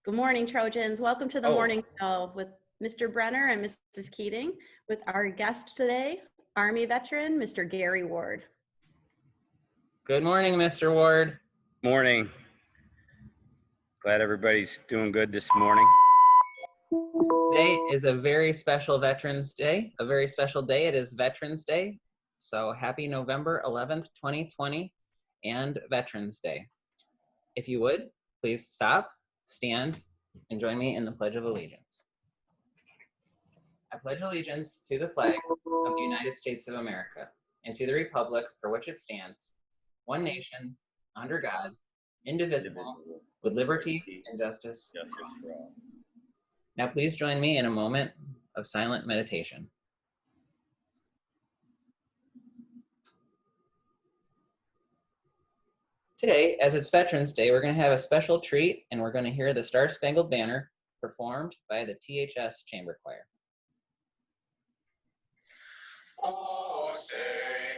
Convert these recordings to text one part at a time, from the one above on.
Good morning, Trojans. Welcome to the morning show with Mr. Brenner and Mrs. Keating with our guest today, Army veteran, Mr. Gary Ward. Good morning, Mr. Ward. Morning. Glad everybody's doing good this morning. Today is a very special Veterans Day, a very special day. It is Veterans Day. So happy November 11th, 2020 and Veterans Day. If you would, please stop, stand, and join me in the Pledge of Allegiance. I pledge allegiance to the flag of the United States of America and to the republic for which it stands, one nation, under God, indivisible, with liberty and justice for all. Now please join me in a moment of silent meditation. Today, as it's Veterans Day, we're going to have a special treat, and we're going to hear the Star Spangled Banner performed by the THS Chamber Choir. Oh, say,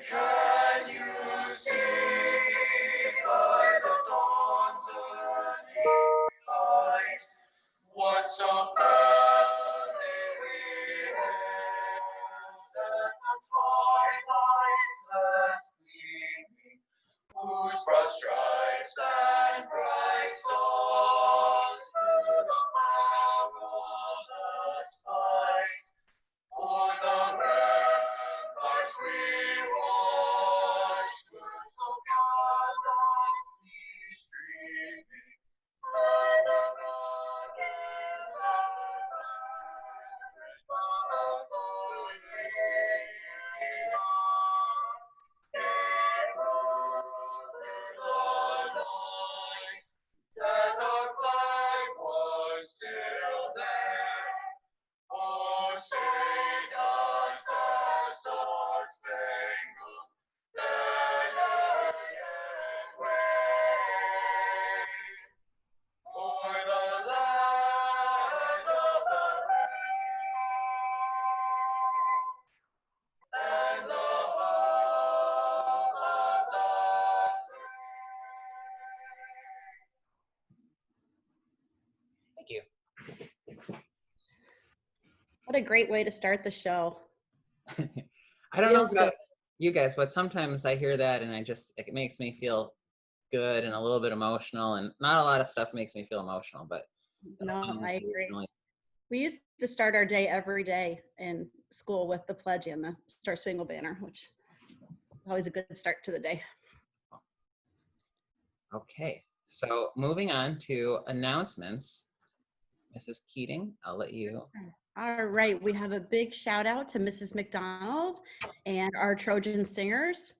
can you see by the dawn's early light what so early we hailed at the twilight's last gleaming, whose broad stripes and bright stars through the perilous fight o'er the ramparts we watched were so gallantly streaming, and the brothers and friends with the voices singing on. They rode through the night, that our flag was still there. Oh, say does the Star-Spangled Banner yet wave o'er the land of the brave and the home of the brave? Thank you. What a great way to start the show. I don't know Feels about good. you guys, but sometimes I hear that and it makes me feel good and a little bit emotional, and not a lot of stuff makes me feel emotional, but that No, song I agree. really- We used to start our day every day in school with the pledge and the Star Spangled Banner, which is always a good start to the day. Okay, so moving on to announcements. Mrs. Keating, I'll let you. All right, we have a big shout out to Mrs. McDonald and our Trojan singers.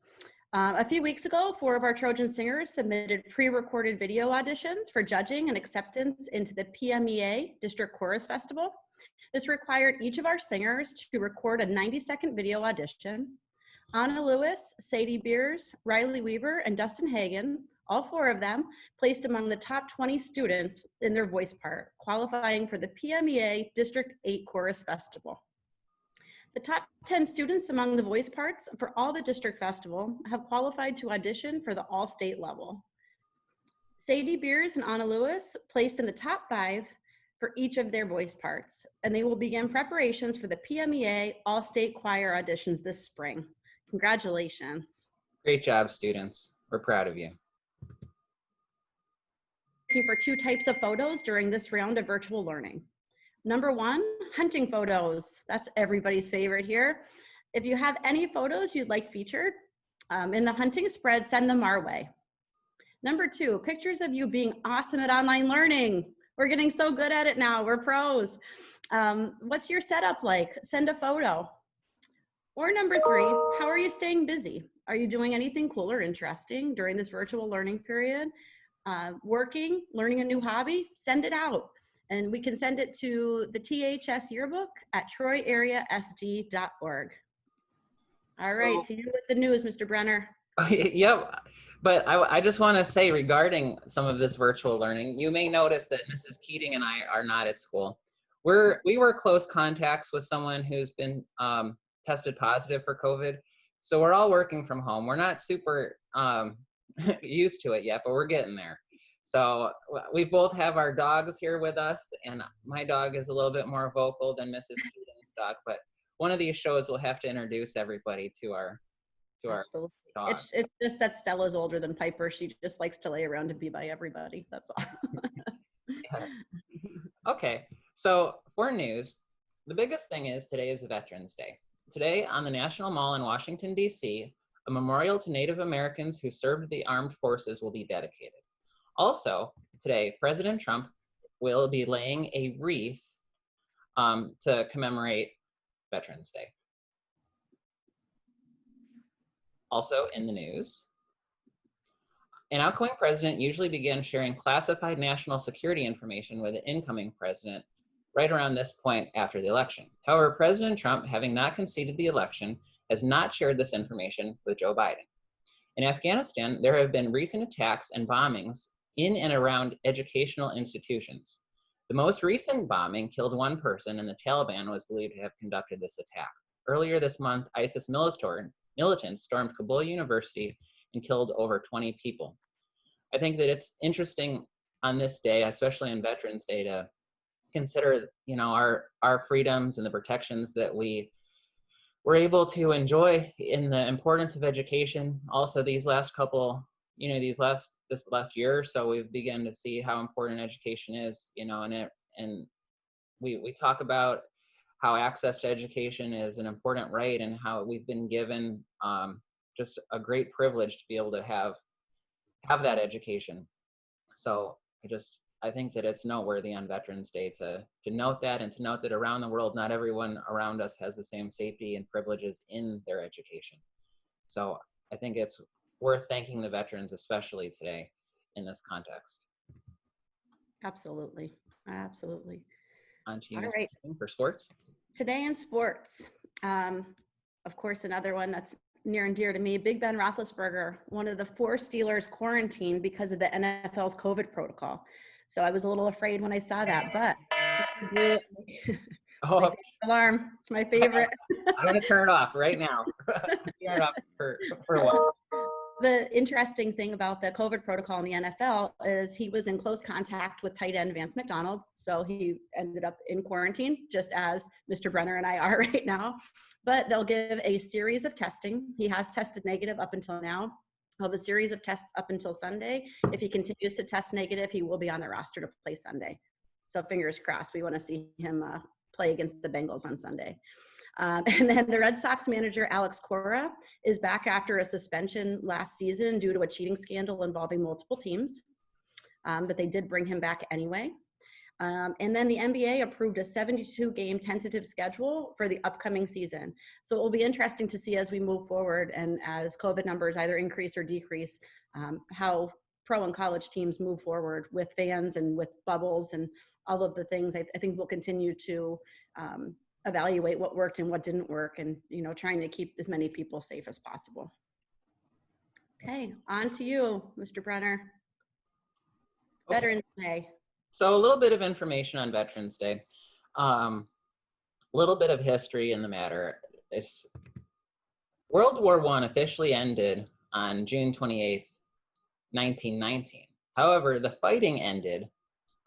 A few weeks ago, 4 of our Trojan singers submitted pre-recorded video auditions for judging and acceptance into the PMEA District Chorus Festival. This required each of our singers to record a 90-second video audition. Anna Lewis, Sadie Beers, Riley Weaver, and Dustin Hagen, all 4 of them, placed among the top 20 students in their voice part, qualifying for the PMEA District 8 Chorus Festival. The top 10 students among the voice parts for all the district festival have qualified to audition for the all-state level. Sadie Beers and Anna Lewis placed in the top 5 for each of their voice parts, and they will begin preparations for the PMEA All-State Choir auditions this spring. Congratulations. Great job, students. We're proud of you. Looking for 2 types of photos during this round of virtual learning. Number 1, hunting photos. That's everybody's favorite here. If you have any photos you'd like featured in the hunting spread, send them our way. Number 2, pictures of you being awesome at online learning. We're getting so good at it now, we're pros. What's your setup like? Send a photo. Or number 3, how are you staying busy? Are you doing anything cool or interesting during this virtual learning period? Working, learning a new hobby? Send it out. And we can send it to the THS yearbook at troyareasd.org. All right, to you with the news, Mr. Brenner. Yep, but I just want to say regarding some of this virtual learning, you may notice that Mrs. Keating and I are not at school. We were close contacts with someone who's been tested positive for COVID, so we're all working from home. We're not super used to it yet, but we're getting there. So we both have our dogs here with us, and my dog is a little bit more vocal than Mrs. Keating's dog, but one of these shows we'll have to introduce everybody to our Absolutely. dog. It's just that Stella's older than Piper. She just likes to lay around and be by everybody. That's all. Yes. Okay, so for news, the biggest thing is today is Veterans Day. Today on the National Mall in Washington, D.C., a memorial to Native Americans who served the armed forces will be dedicated. Also, today, President Trump will be laying a wreath to commemorate Veterans Day. Also in the news, an outgoing president usually begins sharing classified national security information with the incoming president right around this point after the election. However, President Trump, having not conceded the election, has not shared this information with Joe Biden. In Afghanistan, there have been recent attacks and bombings in and around educational institutions. The most recent bombing killed one person, and the Taliban was believed to have conducted this attack. Earlier this month, ISIS militants stormed Kabul University and killed over 20 people. I think that it's interesting on this day, especially on Veterans Day, to consider, our freedoms and the protections that we were able to enjoy in the importance of education. Also, these last couple, this last year or so, we've begun to see how important education is, and we talk about how access to education is an important right and how we've been given just a great privilege to be able to have that education. So I think that it's noteworthy on Veterans Day to note that, and to note that around the world, not everyone around us has the same safety and privileges in their education. So I think it's worth thanking the veterans, especially today in this context. Absolutely. Absolutely. On to you, All Ms. right. Keating, for sports. Today in sports, of course, another one that's near and dear to me, Big Ben Roethlisberger, one of the 4 Steelers quarantined because of the NFL's COVID protocol. So I was a little afraid when I saw that, but it's my favorite alarm. It's my favorite. I'm going to turn it off right now. Turn it off for a while. The interesting thing about the COVID protocol in the NFL is he was in close contact with tight end Vance McDonald. So he ended up in quarantine, just as Mr. Brenner and I are right now. But they'll give a series of testing. He has tested negative up until now. He'll have a series of tests up until Sunday. If he continues to test negative, he will be on the roster to play Sunday. So fingers crossed, we want to see him play against the Bengals on Sunday. And then the Red Sox manager, Alex Cora, is back after a suspension last season due to a cheating scandal involving multiple teams. But they did bring him back anyway. And then the NBA approved a 72-game tentative schedule for the upcoming season. So it will be interesting to see as we move forward and as COVID numbers either increase or decrease, how pro and college teams move forward with fans and with bubbles and all of the things. I think we'll continue to evaluate what worked and what didn't work, and trying to keep as many people safe as possible. Okay, on to you, Mr. Brenner. Okay. Veterans Day. So a little bit of information on Veterans Day. A little bit of history in the matter. World War I officially ended on June 28th, 1919. However, the fighting ended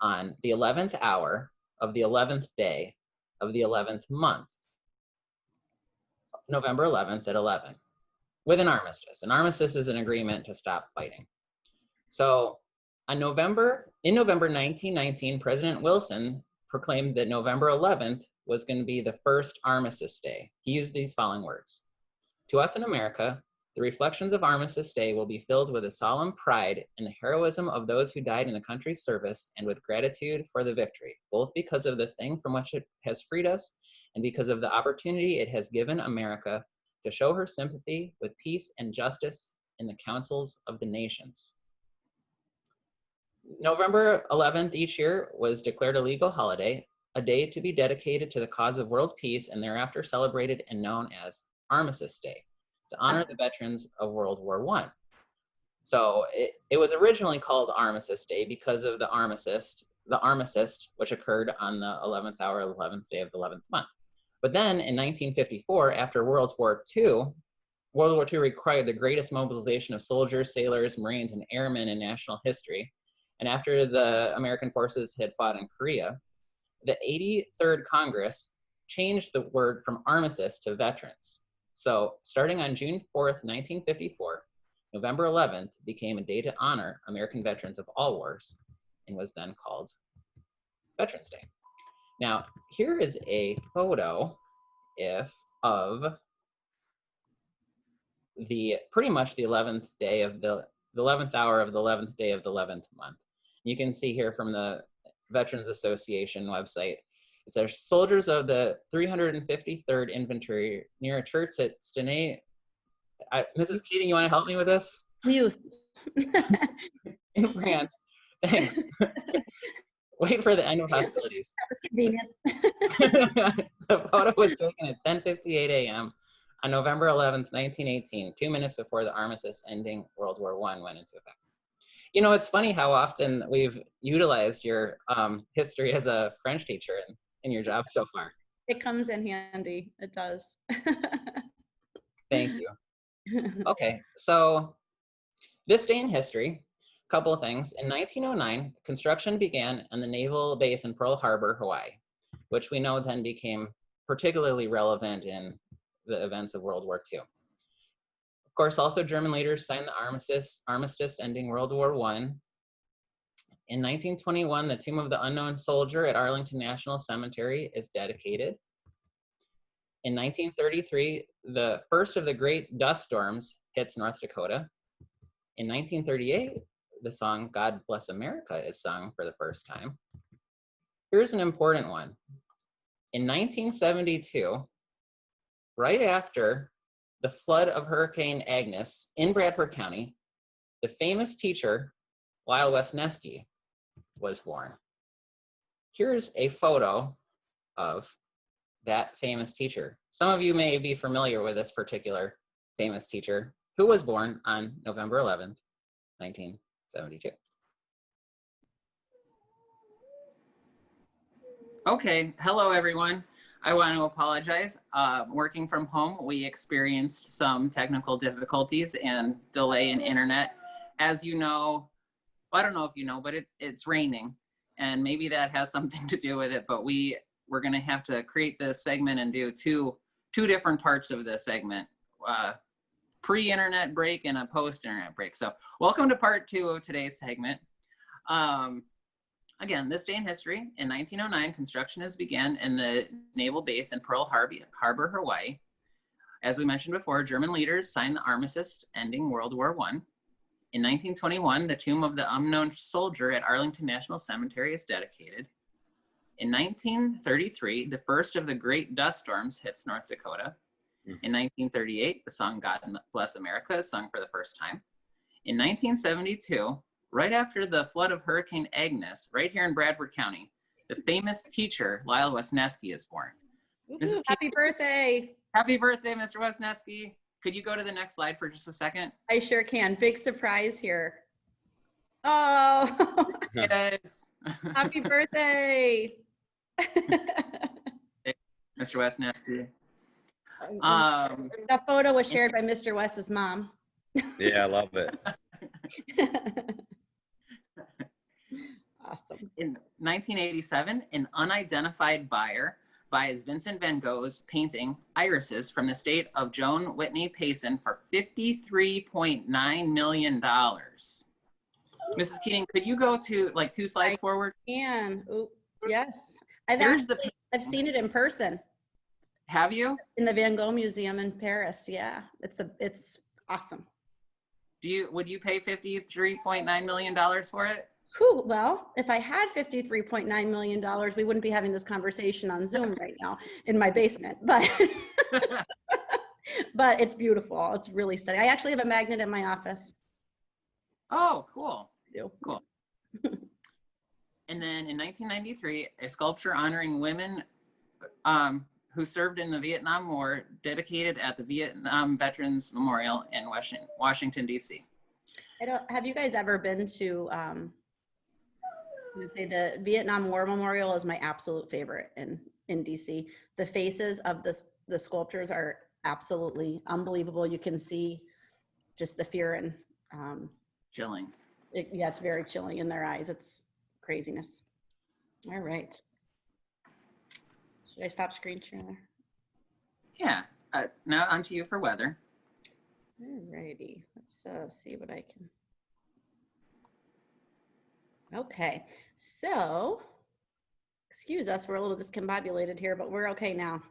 on the 11th hour of the 11th day of the 11th month, November 11th at 11, with an armistice. An armistice is an agreement to stop fighting. So in November 1919, President Wilson proclaimed that November 11th was going to be the first Armistice Day. He used these following words: "To us in America, the reflections of Armistice Day will be filled with a solemn pride in the heroism of those who died in the country's service, and with gratitude for the victory, both because of the thing from which it has freed us and because of the opportunity it has given America to show her sympathy with peace and justice in the councils of the nations." November 11th each year was declared a legal holiday, a day to be dedicated to the cause of world peace, and thereafter celebrated and known as Armistice Day, to honor the veterans of World War I. So it was originally called Armistice Day because of the armistice, which occurred on the 11th hour of the 11th day of the 11th month. But then in 1954, after World War II required the greatest mobilization of soldiers, sailors, Marines, and airmen in national history. And after the American forces had fought in Korea, the 83rd Congress changed the word from armistice to veterans. So starting on June 4th, 1954, November 11th became a day to honor American veterans of all wars and was then called Veterans Day. Now, here is a photo of pretty much the 11th day of the 11th hour of the 11th day of the 11th month. You can see here from the Veterans Association website, it says soldiers of the 353rd Infantry near a church at Stenay. Mrs. Keating, you want to help me with this? Muse. In France. Thanks. Wait for the end of hostilities. That was convenient. The photo was taken at 10:58 a.m. on November 11th, 1918, 2 minutes before the armistice ending World War I went into effect. You know, it's funny how often we've utilized your history as a French teacher in your job so far. It comes in handy. It does. Thank you. Okay, so this day in history, a couple of things. In 1909, construction began on the naval base in Pearl Harbor, Hawaii, which we know then became particularly relevant in the events of World War II. Of course, also German leaders signed the armistice ending World War I. In 1921, the Tomb of the Unknown Soldier at Arlington National Cemetery is dedicated. In 1933, the first of the great dust storms hits North Dakota. In 1938, the song God Bless America is sung for the first time. Here's an important one. In 1972, right after the flood of Hurricane Agnes in Bradford County, the famous teacher, Lyle Wesneski, was born. Here's a photo of that famous teacher. Some of you may be familiar with this particular famous teacher who was born on November 11th, 1972. Okay, hello everyone. I want to apologize. Working from home, we experienced some technical difficulties and delay in internet. As you know, I don't know if you know, but it's raining, and maybe that has something to do with it, but we're going to have to create this segment and do two different parts of this segment, pre-internet break and a post-internet break. So welcome to part 2 of today's segment. Again, this day in history, in 1909, construction has begun in the naval base in Pearl Harbor, Hawaii. As we mentioned before, German leaders signed the armistice ending World War I. In 1921, the Tomb of the Unknown Soldier at Arlington National Cemetery is dedicated. In 1933, the first of the great dust storms hits North Dakota. In 1938, the song God Bless America is sung for the first time. In 1972, right after the flood of Hurricane Agnes, right here in Bradford County, the famous teacher, Lyle Wesneski, is born. Woohoo, happy birthday. Happy birthday, Mr. Wesneski. Could you go to the next slide for just a second? I sure can. Big surprise here. Oh, Yes. happy birthday. Mr. Wesneski. That photo was shared by Mr. Wes's mom. Yeah, I love it. Awesome. In 1987, an unidentified buyer buys Vincent van Gogh's painting Irises from the estate of Joan Whitney Payson for $53.9 million. Mrs. Keating, could you go to like 2 slides forward? Ooh, yes. I've seen it in person. Have you? In the Van Gogh Museum in Paris. Yeah, it's awesome. Would you pay $53.9 million for it? Whew, well, if I had $53.9 million, we wouldn't be having this conversation on Zoom right now in my basement, but but it's beautiful. It's really stunning. I actually have a magnet in my office. Oh, cool. Yeah. Cool. And then in 1993, a sculpture honoring women who served in the Vietnam War dedicated at the Vietnam Veterans Memorial in Washington, D.C. Have you guys ever been to, the Vietnam War Memorial is my absolute favorite in D.C. The faces of the sculptures are absolutely unbelievable. You can see just the fear and chilling. Yeah, it's very chilling in their eyes. It's craziness. All right. Should I stop screen share? Yeah. Now on to you for weather. All righty. Let's see what I can. Okay. So, excuse us, we're a little discombobulated here, but we're okay now.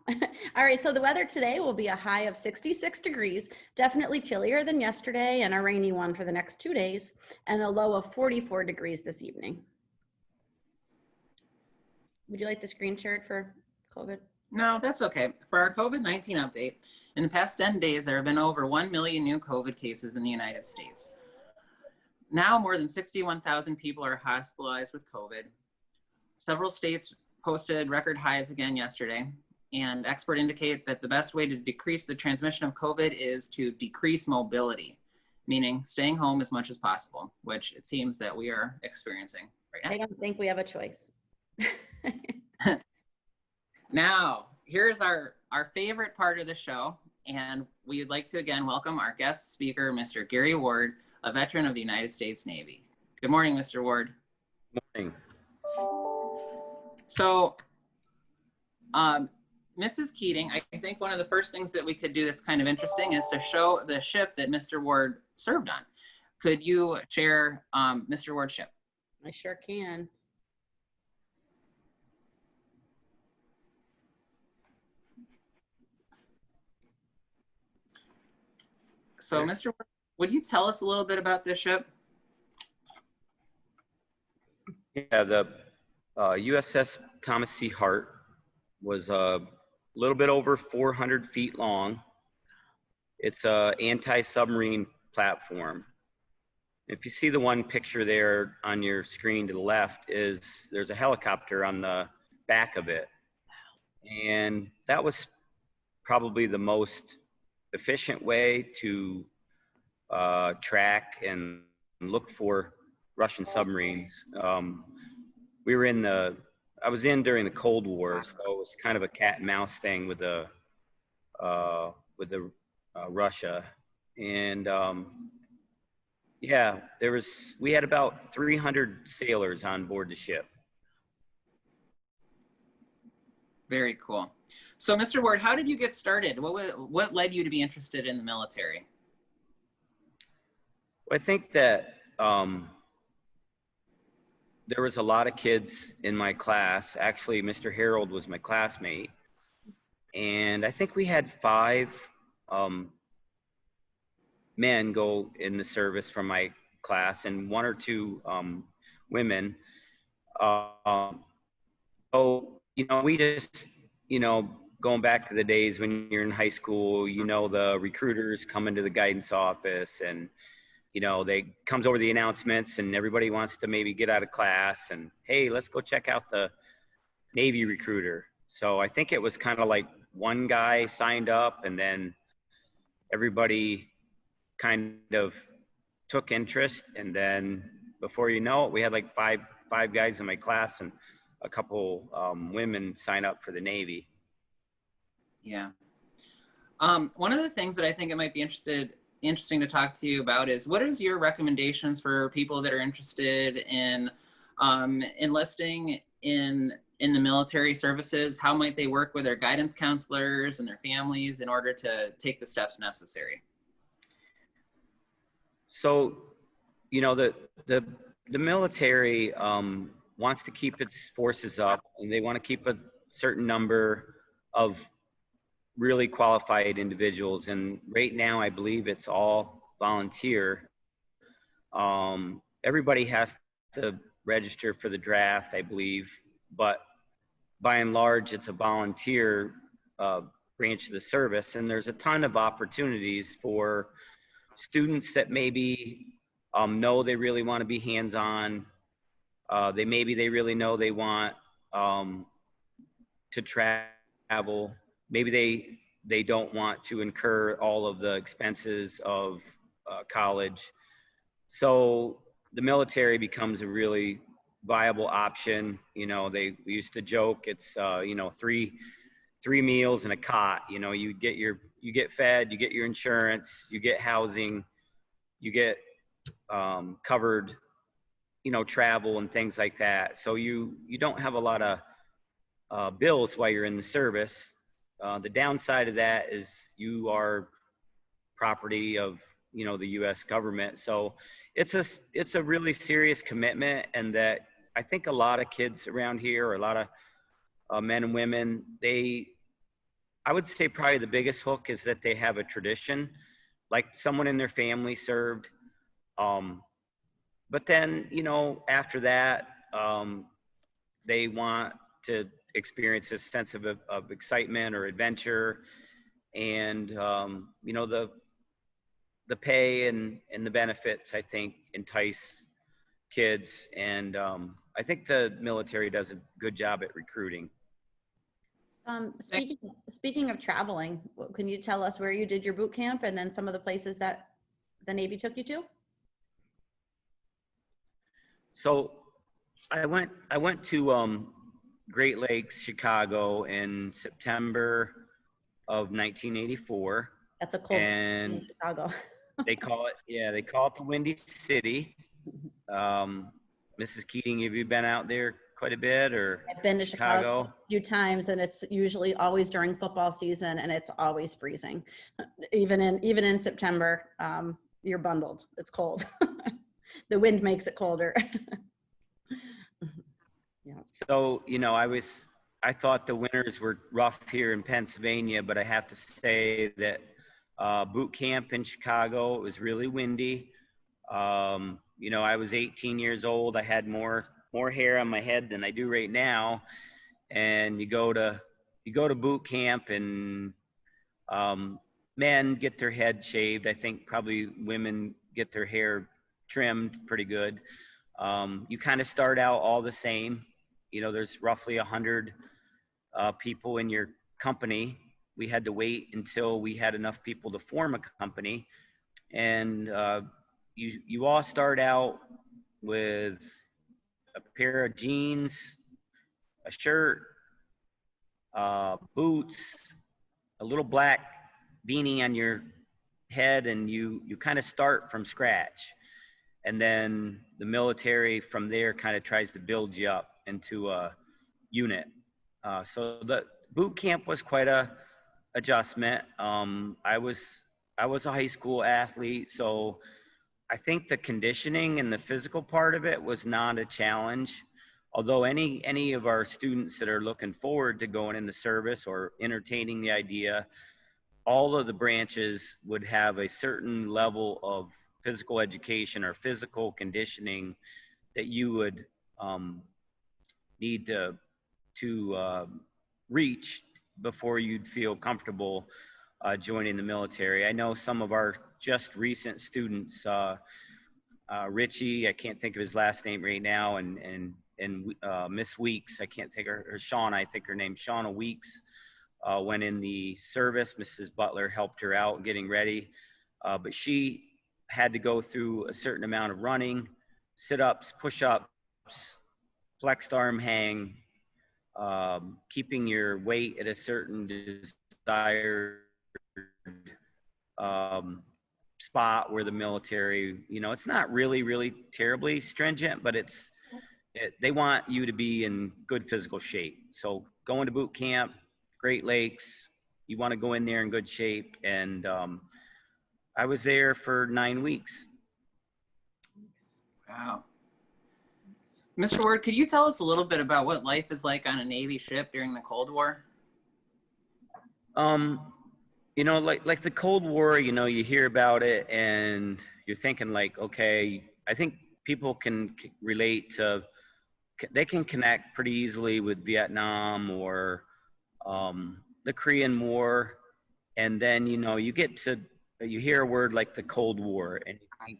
All right, so the weather today will be a high of 66 degrees, definitely chillier than yesterday, and a rainy one for the next 2 days, and a low of 44 degrees this evening. Would you like the screen shared for COVID? No, that's okay. For our COVID-19 update, in the past 10 days, there have been over 1 million new COVID cases in the United States. Now, more than 61,000 people are hospitalized with COVID. Several states posted record highs again yesterday, and experts indicate that the best way to decrease the transmission of COVID is to decrease mobility, meaning staying home as much as possible, which it seems that we are experiencing right now. I don't think we have a choice. Now, here's our favorite part of the show, and we would like to again welcome our guest speaker, Mr. Gary Ward, a veteran of the United States Navy. Good morning, Mr. Ward. Morning. So, Mrs. Keating, I think one of the first things that we could do that's kind of interesting is to show the ship that Mr. Ward served on. Could you share Mr. Ward's ship? I sure can. So, Mr. Ward, would you tell us a little bit about this ship? Yeah, the USS Thomas C. Hart was a little bit over 400 feet long. It's a anti-submarine platform. If you see the one picture there on your screen to the left, there's a helicopter on the back of it. And that was probably the most efficient way to track and look for Russian submarines. I was in during the Cold War, so it was kind of a cat and mouse thing with the Russia. And yeah, we had about 300 sailors on board the ship. Very cool. So, Mr. Ward, how did you get started? What led you to be interested in the military? I think that there was a lot of kids in my class. Actually, Mr. Harold was my classmate. And I think we had 5 men go in the service from my class and 1 or 2 women. So, we just, going back to the days when you're in high school, the recruiters come into the guidance office and, they comes over the announcements and everybody wants to maybe get out of class and, hey, let's go check out the Navy recruiter. So I think it was kind of like one guy signed up and then everybody kind of took interest. And then before you know it, we had like five guys in my class and a couple women sign up for the Navy. Yeah. One of the things that I think it might be interesting to talk to you about is what is your recommendations for people that are interested in enlisting in the military services? How might they work with their guidance counselors and their families in order to take the steps necessary? So, the military wants to keep its forces up, and they want to keep a certain number of really qualified individuals. And right now, I believe it's all volunteer. Everybody has to register for the draft, I believe, but by and large, it's a volunteer branch of the service. And there's a ton of opportunities for students that maybe know they really want to be hands-on. They really know they want to travel. Maybe they don't want to incur all of the expenses of college. So the military becomes a really viable option. We used to joke it's three meals and a cot. You get fed, you get your insurance, you get housing, you get covered you know, travel and things like that. So you don't have a lot of bills while you're in the service. The downside of that is you are property of, you know, the U.S. government. So it's a really serious commitment, and that I think a lot of kids around here, or a lot of men and women, I would say probably the biggest hook is that they have a tradition, like someone in their family served. But then, you know, after that, they want to experience a sense of excitement or adventure. And, you know, the pay and the benefits, I think, entice kids. And I think the military does a good job at recruiting. Speaking of traveling, can you tell us where you did your boot camp and then some of the places that the Navy took you to? So I went to Great Lakes, Chicago in September of 1984. That's a cold And in Chicago. they call it the Windy City. Mrs. Keating, have you been out there quite a bit, or I've been to Chicago a few times, and it's usually always during football season, and it's always freezing. Even in September, you're bundled. It's cold. The wind makes it colder. Yeah. So, you know, I thought the winters were rough here in Pennsylvania, but I have to say that boot camp in Chicago, it was really windy. You know, I was 18 years old. I had more hair on my head than I do right now. And you go to boot camp, and men get their head shaved. I think probably women get their hair trimmed pretty good. You kind of start out all the same. You know, there's roughly 100 people in your company. We had to wait until we had enough people to form a company. And you all start out with a pair of jeans, a shirt, boots, a little black beanie on your head, and you kind of start from scratch. And then the military from there kind of tries to build you up into a unit. So the boot camp was quite a adjustment. I was a high school athlete, so I think the conditioning and the physical part of it was not a challenge. Although any of our students that are looking forward to going in the service or entertaining the idea, all of the branches would have a certain level of physical education or physical conditioning that you would need to reach before you'd feel comfortable joining the military. I know some of our just recent students, Richie, I can't think of his last name right now, and Miss Weeks, I can't think of her, Shauna, I think her name's Shauna Weeks, went in the service. Mrs. Butler helped her out getting ready, but she had to go through a certain amount of running, sit-ups, push-ups, flexed arm hang, keeping your weight at a certain desired spot where the military, you know, it's not really terribly stringent, but they want you to be in good physical shape. So going to boot camp, Great Lakes, you want to go in there in good shape. And I was there for 9 weeks. Wow. Mr. Ward, could you tell us a little bit about what life is like on a Navy ship during the Cold War? You know, like the Cold War, you know, you hear about it and you're thinking like, okay, I think people can relate to, they can connect pretty easily with Vietnam or the Korean War. And then, you know, you hear a word like the Cold War and you think,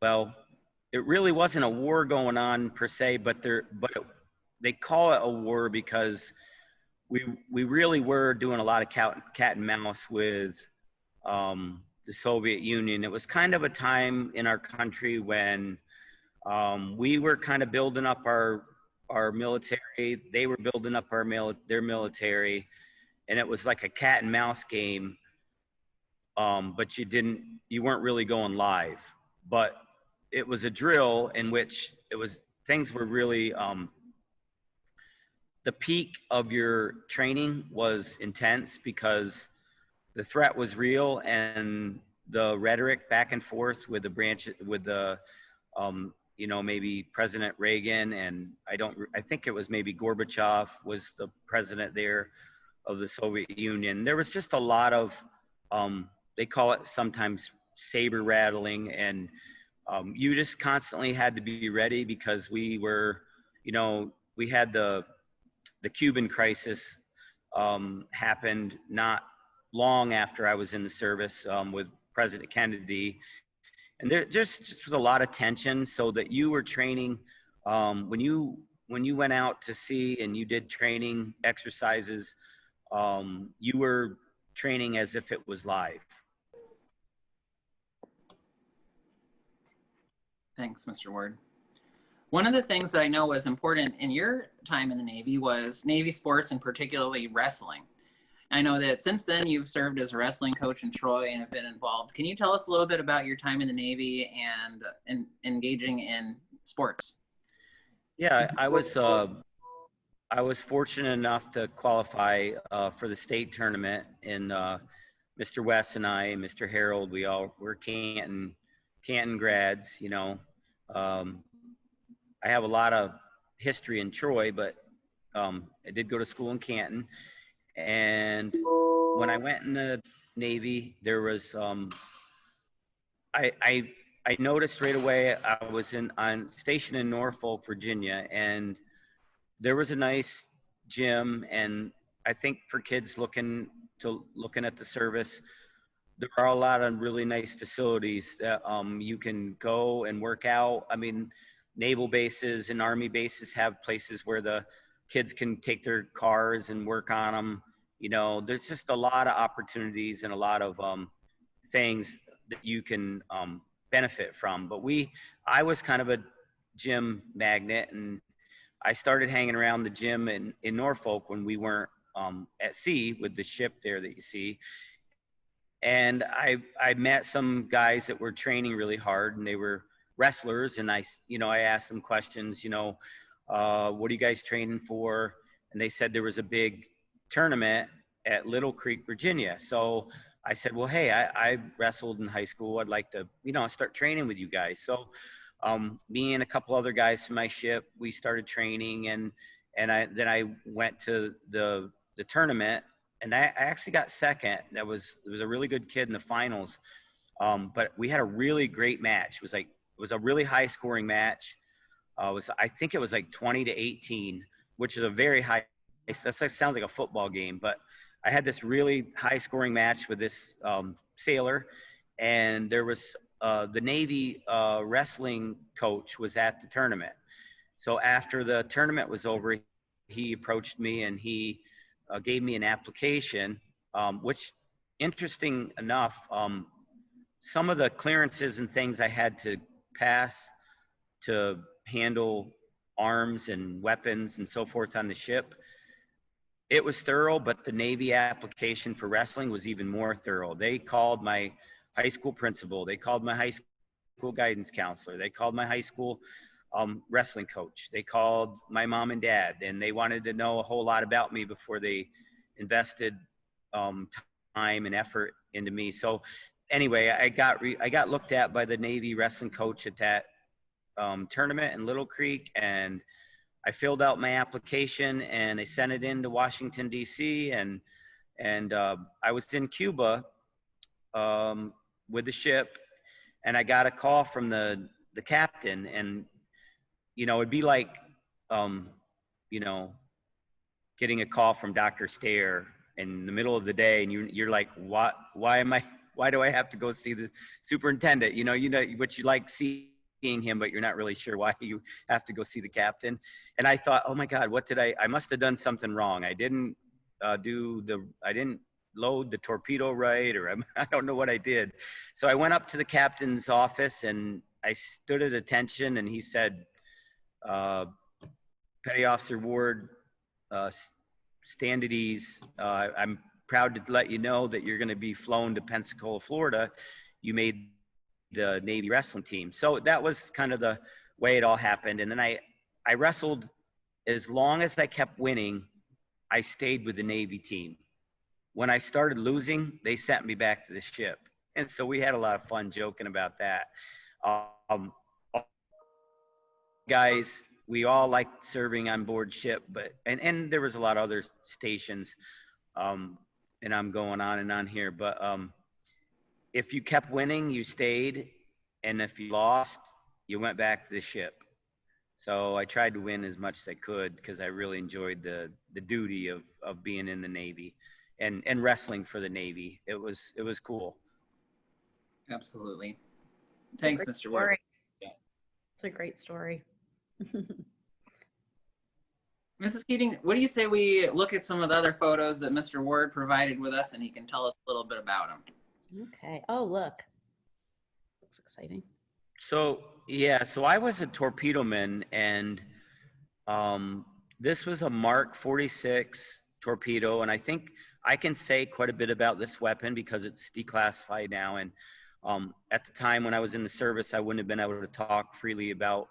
well, it really wasn't a war going on per se, but they call it a war because we really were doing a lot of cat and mouse with the Soviet Union. It was kind of a time in our country when we were kind of building up our military. They were building up their military, and it was like a cat and mouse game. But you weren't really going live. But it was a drill in which things were really, the peak of your training was intense because the threat was real, and the rhetoric back and forth with maybe President Reagan, and I think it was maybe Gorbachev was the president there of the Soviet Union. There was just a lot of, they call it sometimes saber rattling, and you just constantly had to be ready because we had the Cuban crisis happened not long after I was in the service with President Kennedy. And there just was a lot of tension, so that you were training when you went out to sea and you did training exercises, you were training as if it was live. Thanks, Mr. Ward. One of the things that I know was important in your time in the Navy was Navy sports, and particularly wrestling. I know that since then you've served as a wrestling coach in Troy and have been involved. Can you tell us a little bit about your time in the Navy and engaging in sports? Yeah, I was fortunate enough to qualify for the state tournament, and Mr. West and I, and Mr. Harold, we're Canton grads. I have a lot of history in Troy, but I did go to school in Canton. And when I went in the Navy, there was I noticed right away I was stationed in Norfolk, Virginia, and there was a nice gym. And I think for kids looking at the service, there are a lot of really nice facilities that you can go and work out. I mean, naval bases and Army bases have places where the kids can take their cars and work on them. There's just a lot of opportunities and a lot of things that you can benefit from. But I was kind of a gym magnet, and I started hanging around the gym in Norfolk when we weren't at sea with the ship there that you see. And I met some guys that were training really hard, and they were wrestlers. And I asked them questions, what are you guys training for? And they said there was a big tournament at Little Creek, Virginia. So I said, well, hey, I wrestled in high school. I'd like to, start training with you guys. So me and a couple other guys from my ship, we started training, and then I went to the tournament, and I actually got second. There was a really good kid in the finals, but we had a really great match. It was a really high scoring match. I think it was like 20-18, which is a very high. That sounds like a football game, but I had this really high scoring match with this sailor, and there was the Navy wrestling coach was at the tournament. So after the tournament was over, he approached me and he gave me an application, which, interesting enough, some of the clearances and things I had to pass to handle arms and weapons and so forth on the ship, it was thorough, but the Navy application for wrestling was even more thorough. They called my high school principal. They called my high school guidance counselor. They called my high school wrestling coach. They called my mom and dad, and they wanted to know a whole lot about me before they invested time and effort into me. So anyway, I got looked at by the Navy wrestling coach at that tournament in Little Creek, and I filled out my application and I sent it in to Washington, D.C. And I was in Cuba with the ship, and I got a call from the captain, and it'd be like getting a call from Dr. Stair in the middle of the day, and you're like, why do I have to go see the superintendent? What you like seeing him, but you're not really sure why you have to go see the captain. And I thought, oh my God, I must have done something wrong. I didn't load the torpedo right, or I don't know what I did. So I went up to the captain's office and I stood at attention, and he said, Petty Officer Ward, stand at ease. I'm proud to let you know that you're going to be flown to Pensacola, Florida. You made the Navy wrestling team. So that was kind of the way it all happened. And then I wrestled as long as I kept winning. I stayed with the Navy team. When I started losing, they sent me back to the ship. And so we had a lot of fun joking about that. Guys, we all liked serving on board ship, but and there was a lot of other stations, and I'm going on and on here, but if you kept winning, you stayed, and if you lost, you went back to the ship. So I tried to win as much as I could because I really enjoyed the duty of being in the Navy and wrestling for the Navy. It was cool. Absolutely. Thanks, Mr. Ward. Yeah. It's a great story. Mrs. Keating, what do you say we look at some of the other photos that Mr. Ward provided with us, and he can tell us a little bit about them? Okay. Oh, look. Looks exciting. So, yeah, so I was a torpedoman, and this was a Mark 46 torpedo, and I think I can say quite a bit about this weapon because it's declassified now. And at the time when I was in the service, I wouldn't have been able to talk freely about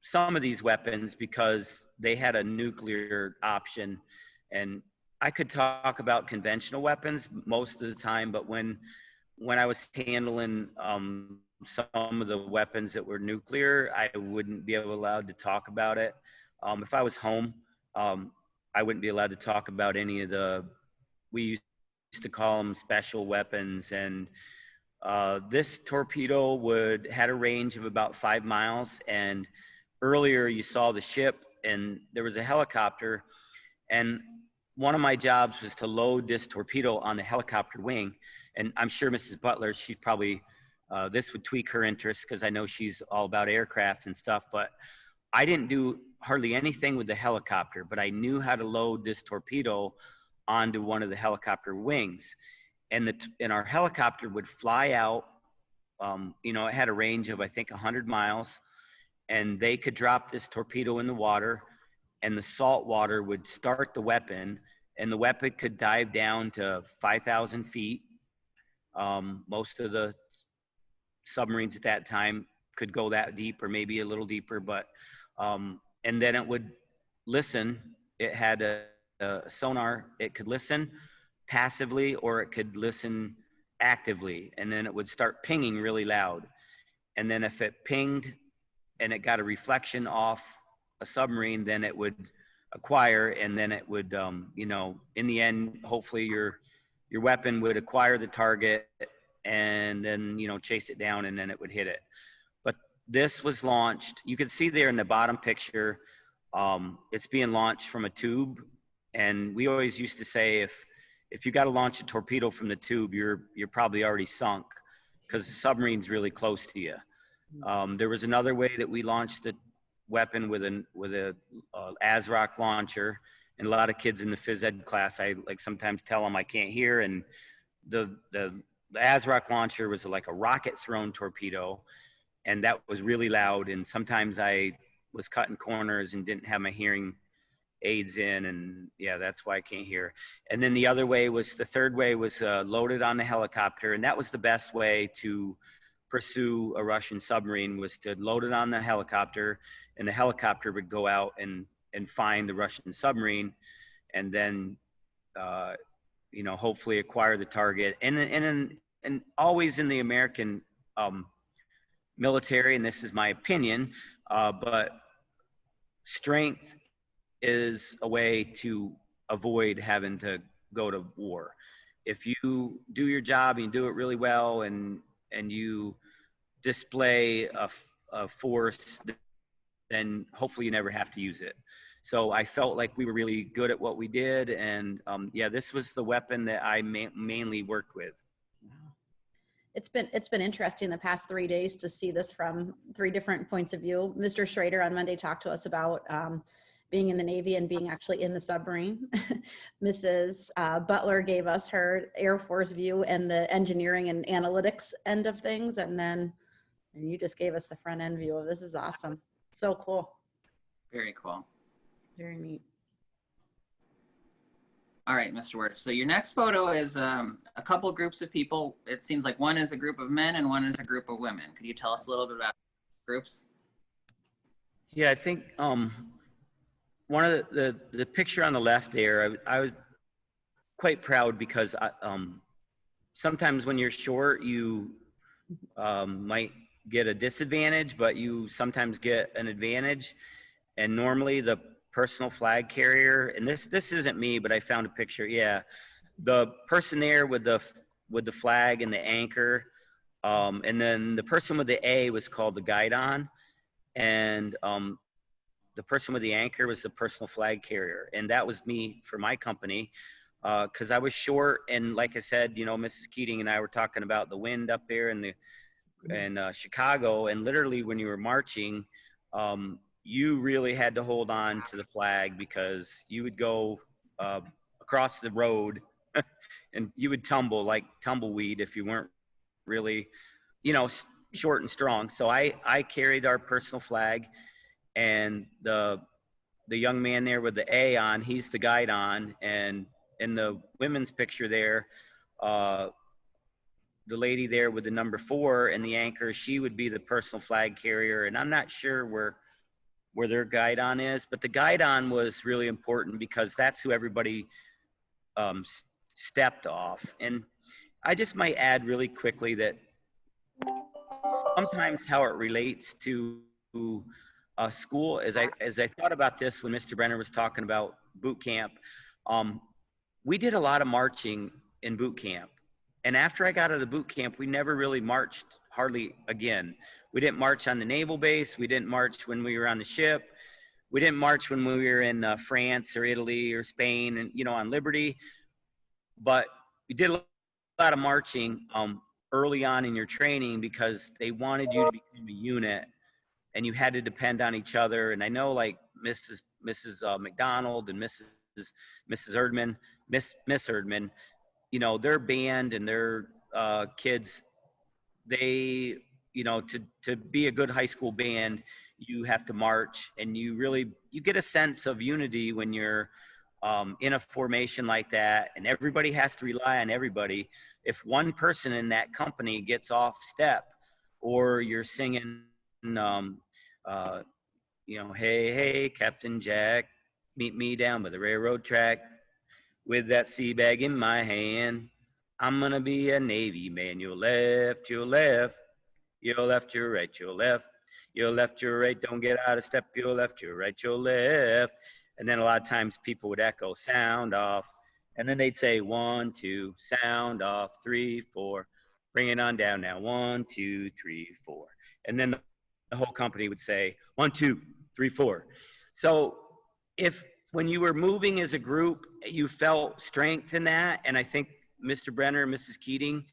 some of these weapons because they had a nuclear option. And I could talk about conventional weapons most of the time, but when I was handling some of the weapons that were nuclear, I wouldn't be allowed to talk about it. If I was home, I wouldn't be allowed to talk about any of we used to call them special weapons. And this torpedo had a range of about 5 miles. And earlier you saw the ship and there was a helicopter. And one of my jobs was to load this torpedo on the helicopter wing. And I'm sure Mrs. Butler, she's probably, this would tweak her interest because I know she's all about aircraft and stuff, but I didn't do hardly anything with the helicopter, but I knew how to load this torpedo onto one of the helicopter wings. And our helicopter would fly out, it had a range of, I think, 100 miles, and they could drop this torpedo in the water, and the salt water would start the weapon, and the weapon could dive down to 5,000 feet. Most of the submarines at that time could go that deep or maybe a little deeper, but and then it would listen. It had a sonar. It could listen passively or it could listen actively, and then it would start pinging really loud. And then if it pinged and it got a reflection off a submarine, then it would acquire, and then it would in the end, hopefully your weapon would acquire the target and then chase it down, and then it would hit it. But this was launched, you can see there in the bottom picture, it's being launched from a tube. And we always used to say, if you got to launch a torpedo from the tube, you're probably already sunk because the submarine's really close to you. There was another way that we launched the weapon with a ASROC launcher, and a lot of kids in the phys ed class, I sometimes tell them I can't hear, and the ASROC launcher was like a rocket thrown torpedo, and that was really loud, and sometimes I was cutting corners and didn't have my hearing aids in, and yeah, that's why I can't hear. And then the third way was loaded on the helicopter, and that was the best way to pursue a Russian submarine, was to load it on the helicopter, and the helicopter would go out and find the Russian submarine, and then hopefully acquire the target. And always in the American military, and this is my opinion, but strength is a way to avoid having to go to war. If you do your job and you do it really well, and you display a force, then hopefully you never have to use it. So I felt like we were really good at what we did, and this was the weapon that I mainly worked with. It's been interesting the past 3 days to see this from 3 different points of view. Mr. Schrader on Monday talked to us about being in the Navy and being actually in the submarine. Mrs. Butler gave us her Air Force view and the engineering and analytics end of things. And you just gave us the front end view of this. Is awesome. So cool. Very cool. Very neat. All right, Mr. Wirth. So your next photo is a couple groups of people. It seems like one is a group of men and one is a group of women. Could you tell us a little bit about groups? Yeah, I think one of the picture on the left there, I was quite proud because sometimes when you're short, you might get a disadvantage, but you sometimes get an advantage. And normally the personal flag carrier, and this isn't me, but I found a picture. Yeah, the person there with the flag and the anchor, and then the person with the A was called the guidon, and the person with the anchor was the personal flag carrier, and that was me for my company, because I was short, and like I said, you know, Mrs. Keating and I were talking about the wind up there in Chicago, and literally when you were marching, you really had to hold on to the flag because you would go across the road and you would tumble like tumbleweed if you weren't really, you know, short and strong. So I carried our personal flag, and the young man there with the A on, he's the guide on, and in the women's picture there, the lady there with the number 4 and the anchor, she would be the personal flag carrier, and I'm not sure where their guide on is, but the guide on was really important because that's who everybody stepped off. And I just might add really quickly that sometimes how it relates to school, as I thought about this when Mr. Brenner was talking about boot camp, we did a lot of marching in boot camp. And after I got out of the boot camp, we never really marched hardly again. We didn't march on the naval base. We didn't march when we were on the ship. We didn't march when we were in France or Italy or Spain and, you know, on Liberty. But we did a lot of marching early on in your training because they wanted you to become a unit and you had to depend on each other. And I know like Mrs. McDonald and Mrs. Erdman, Miss Erdman, you know, their band and their kids, they, you know, to be a good high school band, you have to march, and you get a sense of unity when you're in a formation like that, and everybody has to rely on everybody. If one person in that company gets off step, or you're singing, you know, hey, hey, Captain Jack, meet me down by the railroad track with that sea bag in my hand. I'm gonna be a Navy man. Your left, your left, your left, your right, your left, your left, your right. Don't get out of step. Your left, your right, your left. And then a lot of times people would echo sound off, and then they'd say 1, 2, sound off, 3, 4. Bring it on down now. 1, 2, 3, 4. And then the whole company would say 1, 2, 3, 4. So if when you were moving as a group, you felt strength in that, and I think Mr. Brenner and Mrs. Keating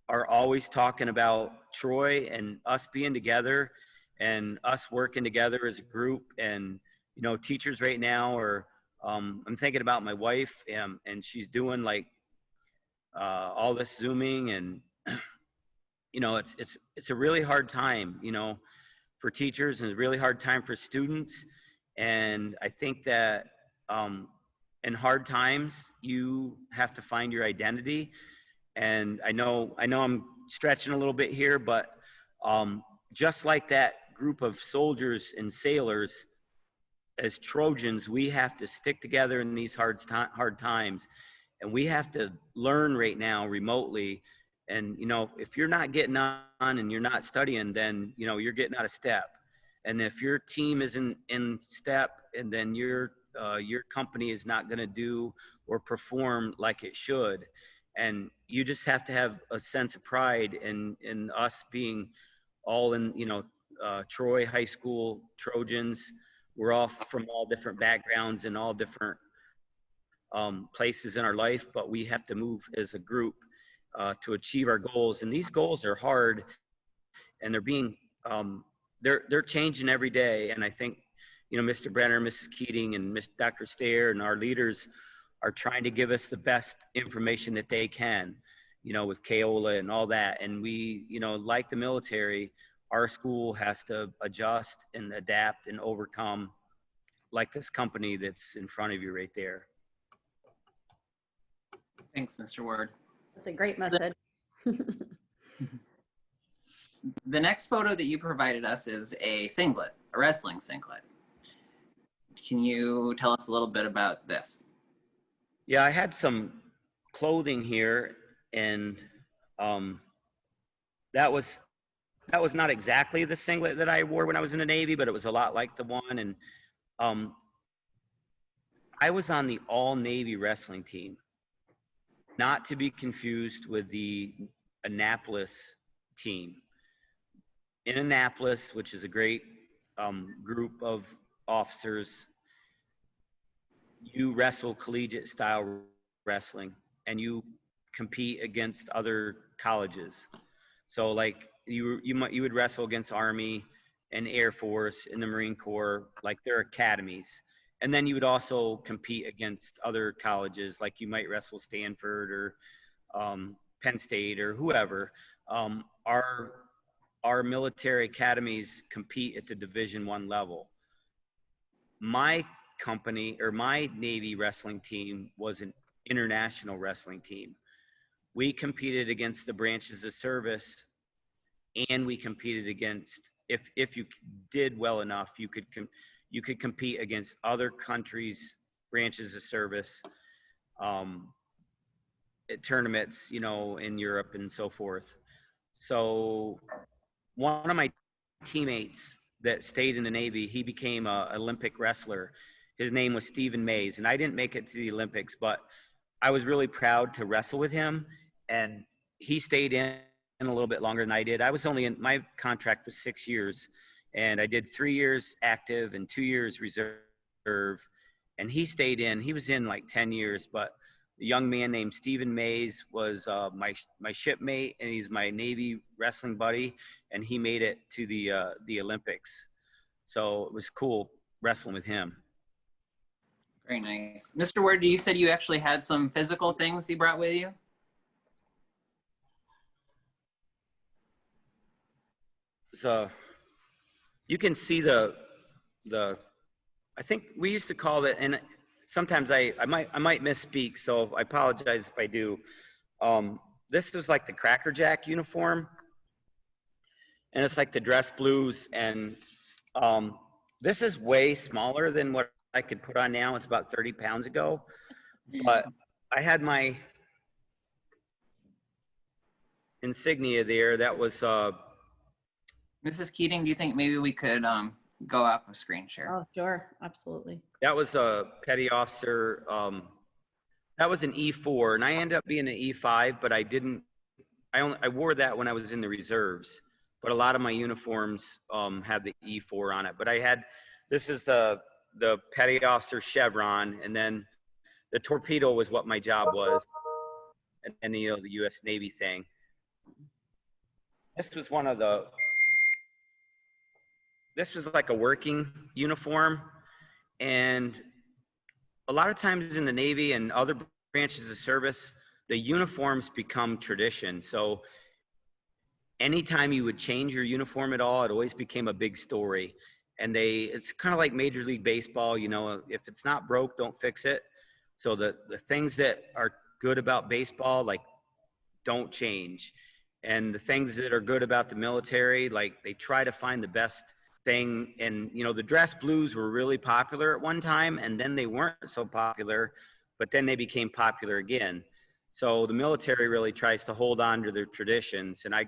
are always talking about Troy and us being together and us working together as a group. And, you know, teachers right now are, I'm thinking about my wife, and she's doing like all this Zooming, and, you know, it's a really hard time, you know, for teachers, and it's a really hard time for students. And I think that in hard times, you have to find your identity. And I know I'm stretching a little bit here, but just like that group of soldiers and sailors, as Trojans, we have to stick together in these hard times, and we have to learn right now remotely. And you know, if you're not getting on and you're not studying, then you know you're getting out of step. And if your team isn't in step, and then your company is not going to do or perform like it should. And you just have to have a sense of pride in us being all in, you know, Troy High School Trojans. We're all from all different backgrounds and all different places in our life, but we have to move as a group to achieve our goals. And these goals are hard, and they're being they're changing every day. And I think, you know, Mr. Brenner, Mrs. Keating, and Dr. Stair and our leaders are trying to give us the best information that they can, you know, with Kaola and all that. And we, you know, like the military, our school has to adjust and adapt and overcome, like this company that's in front of you right there. Thanks, Mr. Ward. That's a great message. The next photo that you provided us is a singlet, a wrestling singlet. Can you tell us a little bit about this? Yeah, I had some clothing here, and that was not exactly the singlet that I wore when I was in the Navy, but it was a lot like the one. And I was on the all-Navy wrestling team, not to be confused with the Annapolis team. In Annapolis, which is a great group of officers, you wrestle collegiate style wrestling, and you compete against other colleges. So like you would wrestle against Army and Air Force and the Marine Corps, like their academies. And then you would also compete against other colleges, like you might wrestle Stanford or Penn State or whoever. Our military academies compete at the Division I level. My company, or my Navy wrestling team, was an international wrestling team. We competed against the branches of service, and we competed against, if you did well enough, you could compete against other countries' branches of service at tournaments, you know, in Europe and so forth. So one of my teammates that stayed in the Navy, he became an Olympic wrestler. His name was Stephen Mays, and I didn't make it to the Olympics, but I was really proud to wrestle with him, and he stayed in a little bit longer than I did. I was only in, my contract was 6 years, and I did 3 years active and 2 years reserve, and he stayed in. He was in like 10 years, but a young man named Stephen Mays was my shipmate, and he's my Navy wrestling buddy, and he made it to the Olympics. So it was cool wrestling with him. Very nice. Mr. Ward, you said you actually had some physical things you brought with you? So you can see the I think we used to call it, and sometimes I might misspeak, so I apologize if I do. This was like the Cracker Jack uniform, and it's like the dress blues, and this is way smaller than what I could put on now. It's about 30 pounds ago, but I had my insignia there. That was Mrs. Keating, do you think maybe we could go off of screen share? Oh, sure. Absolutely. that was a petty officer. That was an E4, and I ended up being an E5, but I wore that when I was in the reserves. But a lot of my uniforms had the E4 on it. But this is the petty officer chevron, and then the torpedo was what my job was, and then the U.S. Navy thing. This was like a working uniform, and a lot of times in the Navy and other branches of service, the uniforms become tradition. So anytime you would change your uniform at all, it always became a big story. And it's kind of like Major League Baseball, if it's not broke, don't fix it. So the things that are good about baseball, like, don't change. And the things that are good about the military, like, they try to find the best thing. And the dress blues were really popular at one time, and then they weren't so popular, but then they became popular again. So the military really tries to hold on to their traditions. And I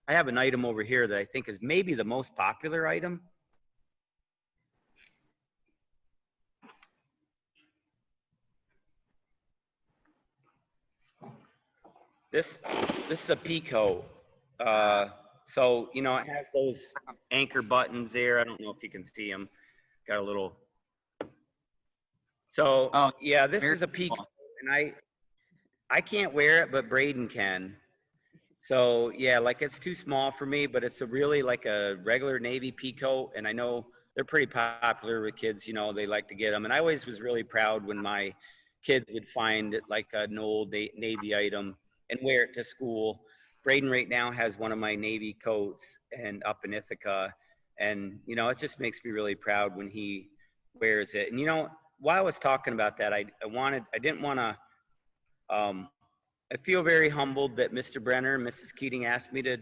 have an item over here that I think is maybe the most popular item. This is a peacoat. So, it has those anchor buttons there. I don't know if you can see them. Got a little. So, yeah, this is a peacoat, and I can't wear it, but Braden can. So, yeah, like, it's too small for me, but it's really like a regular Navy peacoat, and I know they're pretty popular with kids. They like to get them, and I always was really proud when my kids would find it, like an old Navy item, and wear it to school. Braden right now has one of my Navy coats and up in Ithaca, and it just makes me really proud when he wears it. And while I was talking about that, I didn't want to I feel very humbled that Mr. Brenner and Mrs. Keating asked me to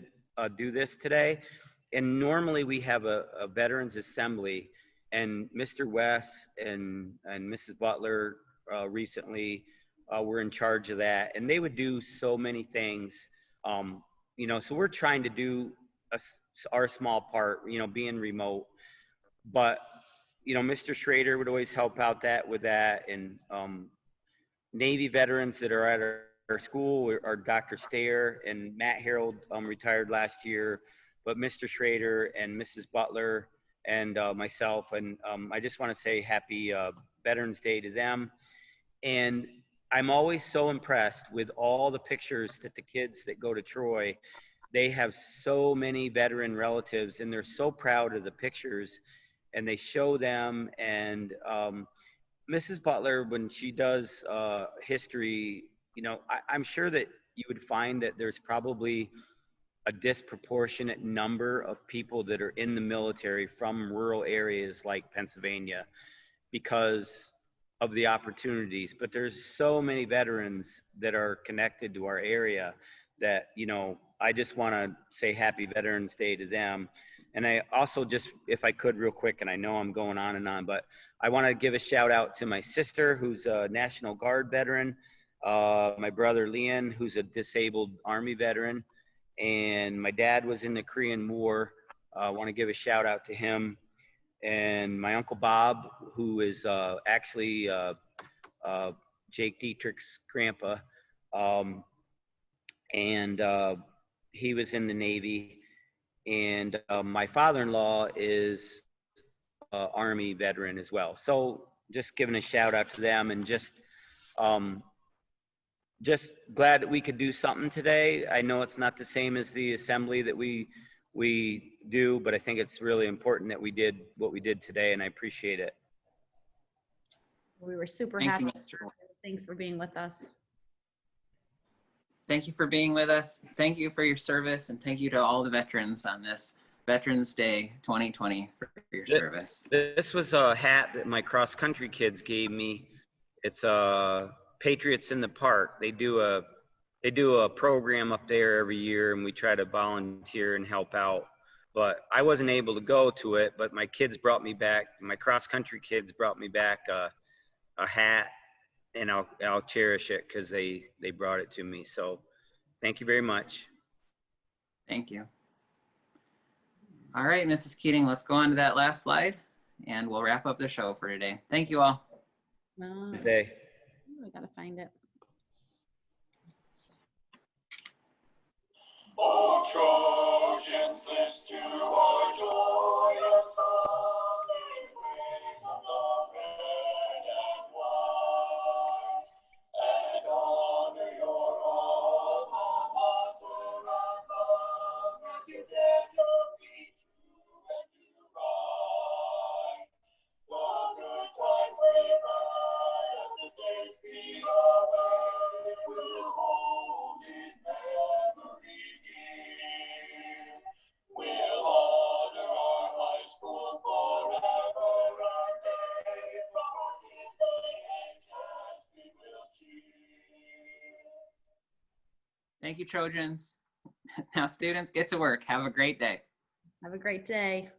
do this today. And normally we have a veterans assembly, and Mr. West and Mrs. Butler recently were in charge of that, and they would do so many things. You know, so we're trying to do our small part, you know, being remote. But, you know, Mr. Schrader would always help out with that. And Navy veterans that are at our school are Dr. Stair and Matt Harold, retired last year, but Mr. Schrader and Mrs. Butler and myself. And I just want to say happy Veterans Day to them. And I'm always so impressed with all the pictures that the kids that go to Troy, they have so many veteran relatives, and they're so proud of the pictures, and they show them. And Mrs. Butler, when she does history, you know, I'm sure that you would find that there's probably a disproportionate number of people that are in the military from rural areas like Pennsylvania because of the opportunities. But there's so many veterans that are connected to our area that, you know, I just want to say happy Veterans Day to them. And I also just, if I could real quick, and I know I'm going on and on, but I want to give a shout out to my sister, who's a National Guard veteran, my brother Leon, who's a disabled Army veteran, and my dad was in the Korean War. I want to give a shout out to him. And my Uncle Bob, who is actually Jake Dietrich's grandpa, and he was in the Navy. And my father-in-law is Army veteran as well. So just giving a shout out to them, and just glad that we could do something today. I know it's not the same as the assembly that we do, but I think it's really important that we did what we did today, and I appreciate it. We were super Thank happy. you, Mr. Thanks for being with us. Thank you for being with us. Thank you for your service, and thank you to all the veterans on this Veterans Day 2020 for your service. This was a hat that my cross-country kids gave me. It's Patriots in the Park. They do a program up there every year, and we try to volunteer and help out. But I wasn't able to go to it, but my kids brought me back, my cross-country kids brought me back a hat, and I'll cherish it because they brought it to me. So thank you very much. Thank you. All right, Mrs. Keating, let's go on to that last slide, and we'll wrap up the show for today. Thank you all. Stay. I gotta find it. O Trojans, list to our joyous song in praise of the red and white, and honor your alma mater as long as you dare to be true and do right. The good times we've had as the days speed away, we'll hold in memory dear. We'll honor our high school forever and day. From our THS we will cheer. Thank you, Trojans. Now, students, get to work. Have a great day. Have a great day.